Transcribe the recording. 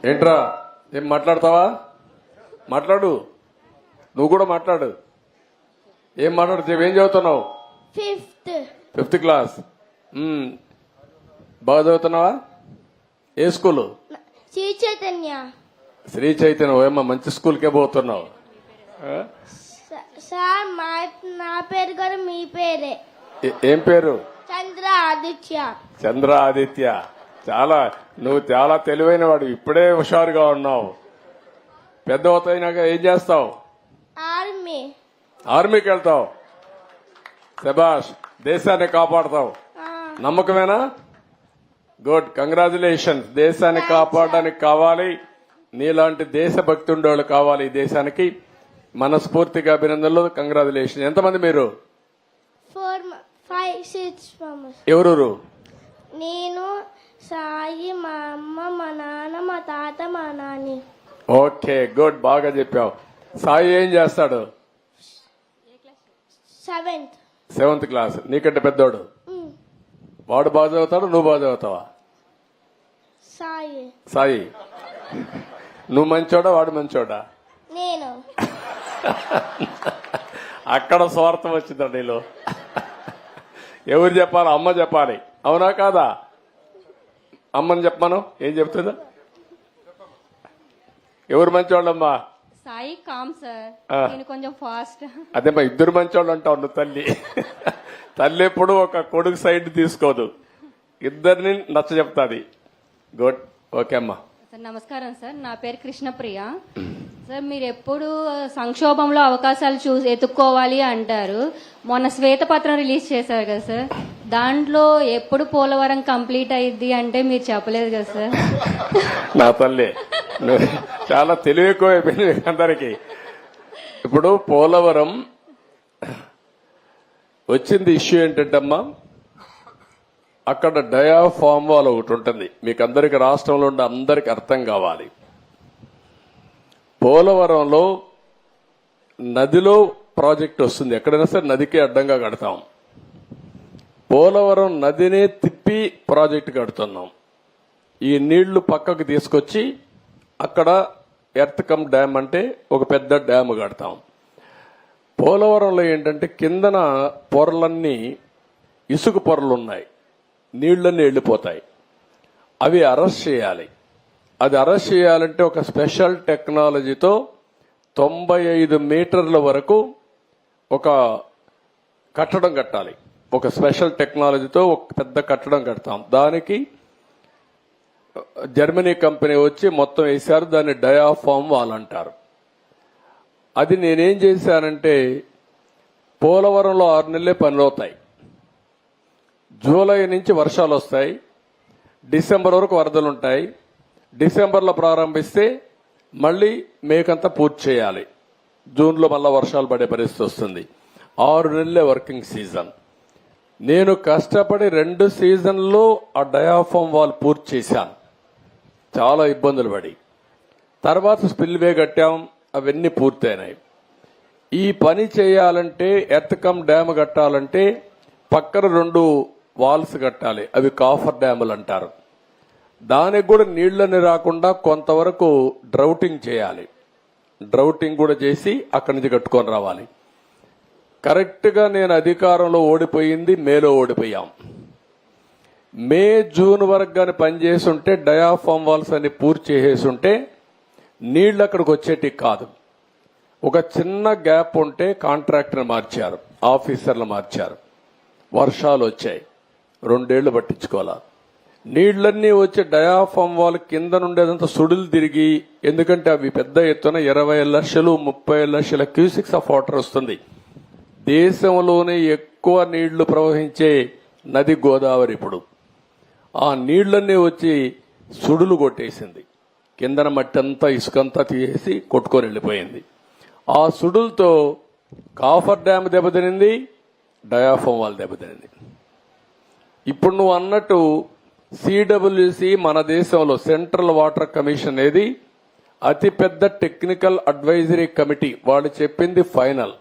ఏంట్రా ఏం మాట్లాడతావా? మాట్లాడు, నువ్వు కూడా మాట్లాడు. ఏం మాట్లాడుతావు? ఏం చదువుతున్నావు? Fifth class. బాగా చదువుతున్నావా? ఏ స్కూలు? శ్రీ చైతన్య. శ్రీ చైతన్య. ఏమన్నా మంచి స్కూల్కే పోతున్నావు? సార్ నా పేరు కూడా మీ పేరే. ఏం పేరు? చంద్ర ఆదిత్య. చంద్ర ఆదిత్య. నువ్వు చాలా తెలివైన వాడు, ఇప్పుడే హుషారుగా ఉన్నావు. పెద్ద అవుతాయినాక ఏం చేస్తావు? ఆర్మీకి వెళ్తావు. శభాష్, దేశాన్ని కాపాడతావు. నమ్మకమేనా? Good, congratulations. దేశాన్ని కాపాడడానికి కావాలి, నీలాంటి దేశభక్తి ఉండేవాళ్ళు కావాలి ఈ దేశానికి. మనస్ఫూర్తిగా అభినందనలు, కంగ్రాచులేషన్. ఎంతమంది మీరు? 4, 5, 6 ఎవరు? నేను, సాయి, మా అమ్మ, మా నాన్న, మా తాత, మా నాని. ఓకే, గుడ్, బాగా చెప్పావు. సాయి ఏం చేస్తాడు? 7th class. నీకంటే పెద్దోడు. వాడు బాగా చదువుతాడు, నువ్వు బాగా చదువుతావా? సాయి నువ్వు మంచోడా, వాడు మంచోడా? నేను. అక్కడ స్వార్థం వచ్చిందండి నీలో. ఎవరు చెప్పాలి? అమ్మ చెప్పాలి, అవునా కాదా? అమ్మని చెప్పాను. ఏం చెప్తుందా? ఎవరు మంచోళ్ళమ్మా? సాయి కామ్ సార్, నేను కొంచెం ఫాస్ట్. అదేమ్మా, ఇద్దరు మంచోళ్ళు అంటావు నువ్వు. తల్లి ఎప్పుడు ఒక కొడుకు సైడ్ తీసుకోదు, ఇద్దరిని నచ్చ చెప్తాది. గుడ్, ఓకే అమ్మా. సార్ నమస్కారం సార్, నా పేరు కృష్ణప్రియ. సార్ మీరు ఎప్పుడు సంక్షోభంలో అవకాశాలు ఎత్తుక్కోవాలి అంటారు. మొన్న శ్వేతపత్రం రిలీజ్ చేశారు కదా సార్, దాంట్లో ఎప్పుడు పోలవరం కంప్లీట్ అయ్యిద్ది అంటే మీరు చెప్పలేదు కదా సార్. నా తల్లి చాలా తెలివి ఎక్కువ అయిపోయింది అందరికి. ఇప్పుడు పోలవరం వచ్చింది ఇష్యూ ఏంటంటే అమ్మా, అక్కడ డయాఫామ్ వాల్ ఒకటి ఉంటుంది. మీకు అందరికి, రాష్ట్రంలో ఉండే అందరికి అర్థం కావాలి. పోలవరంలో నదిలో ప్రాజెక్ట్ వస్తుంది, ఎక్కడైనా సరే నదికి అడ్డంగా కడతాం. పోలవరం నదినే తిప్పి ప్రాజెక్ట్ కడుతున్నాం. ఈ నీళ్లు పక్కకు తీసుకొచ్చి అక్కడ ఎర్త్ కమ్ డ్యామ్ అంటే ఒక పెద్ద డ్యామ్ కడతాం. పోలవరంలో ఏంటంటే కిందన పొరలన్నీ ఇసుక పొరలు ఉన్నాయి, నీళ్లన్నీ వెళ్ళిపోతాయి. అవి అరెస్ట్ చేయాలి. అది అరెస్ట్ చేయాలంటే ఒక స్పెషల్ టెక్నాలజీతో 95 మీటర్ల వరకు ఒక కట్టడం కట్టాలి. ఒక స్పెషల్ టెక్నాలజీతో ఒక పెద్ద కట్టడం కడతాం. దానికి జర్మనీ కంపెనీ వచ్చి మొత్తం వేశారు. దాన్ని డయాఫామ్ వాల్ అంటారు. అది నేనేం చేశానంటే, పోలవరంలో 6 నెలలే పనులు అవుతాయి. జూలై నుంచి వర్షాలు వస్తాయి, డిసెంబర్ వరకు వరదలుంటాయి. డిసెంబర్లో ప్రారంభిస్తే మళ్ళీ మేకంతా పూర్తి చేయాలి. జూన్లో మళ్ళా వర్షాలు పడే పరిస్థితి వస్తుంది. 6 నెలలే వర్కింగ్ సీజన్. నేను కష్టపడి 2 సీజన్లో ఆ డయాఫామ్ వాల్ పూర్తి చేశాను, చాలా ఇబ్బందులు పడి. తర్వాత స్పిల్వే కట్టాం, అవన్నీ పూర్తయినాయి. ఈ పని చేయాలంటే, ఎర్త్ కమ్ డ్యామ్ కట్టాలంటే పక్కన 2 వాల్స్ కట్టాలి. అవి కాఫర్ డ్యాములు అంటారు. దానికి కూడా నీళ్లని రాకుండా కొంతవరకు డ్రౌటింగ్ చేయాలి. డ్రౌటింగ్ కూడా చేసి అక్కడి నుంచి కట్టుకొని రావాలి. కరెక్ట్ గా నేను అధికారంలో ఓడిపోయింది మేలో ఓడిపోయాం. మే, జూన్ వరకు గాని పనిచేసి ఉంటే, డయాఫామ్ వాల్స్ అని పూర్తి చేసేసి ఉంటే నీళ్లు అక్కడికి వచ్చేటి కాదు. ఒక చిన్న గ్యాప్ ఉంటే కాంట్రాక్టర్ మార్చారు, ఆఫీసర్లు మార్చారు. వర్షాలు వచ్చాయి, 2 ఏళ్లు పట్టించుకోవాలా. నీళ్లన్నీ వచ్చి డయాఫామ్ వాల్ కింద నుండేదంతా సుడులు తిరిగి, ఎందుకంటే అవి పెద్ద ఎత్తున 20 లక్షలు 30 లక్షల క్యూసిక్స్ ఆఫ్ వాటర్ వస్తుంది. దేశంలోనే ఎక్కువ నీళ్లు ప్రవహించే నది గోదావరి. ఇప్పుడు ఆ నీళ్లన్నీ వచ్చి సుడులు కొట్టేసింది. కిందన మట్టి అంతా, ఇసుకంతా తీసేసి కొట్టుకొని వెళ్ళిపోయింది. ఆ సుడులతో కాఫర్ డ్యామ్ దెబ్బతినింది, డయాఫామ్ వాల్ దెబ్బతినింది. ఇప్పుడు నువ్వు అన్నట్టు సిడబ్ల్యూసి మన దేశంలో సెంట్రల్ వాటర్ కమిషన్ అనేది అతిపెద్ద టెక్నికల్ అడ్వైజరీ కమిటీ. వాళ్ళు చెప్పింది ఫైనల్.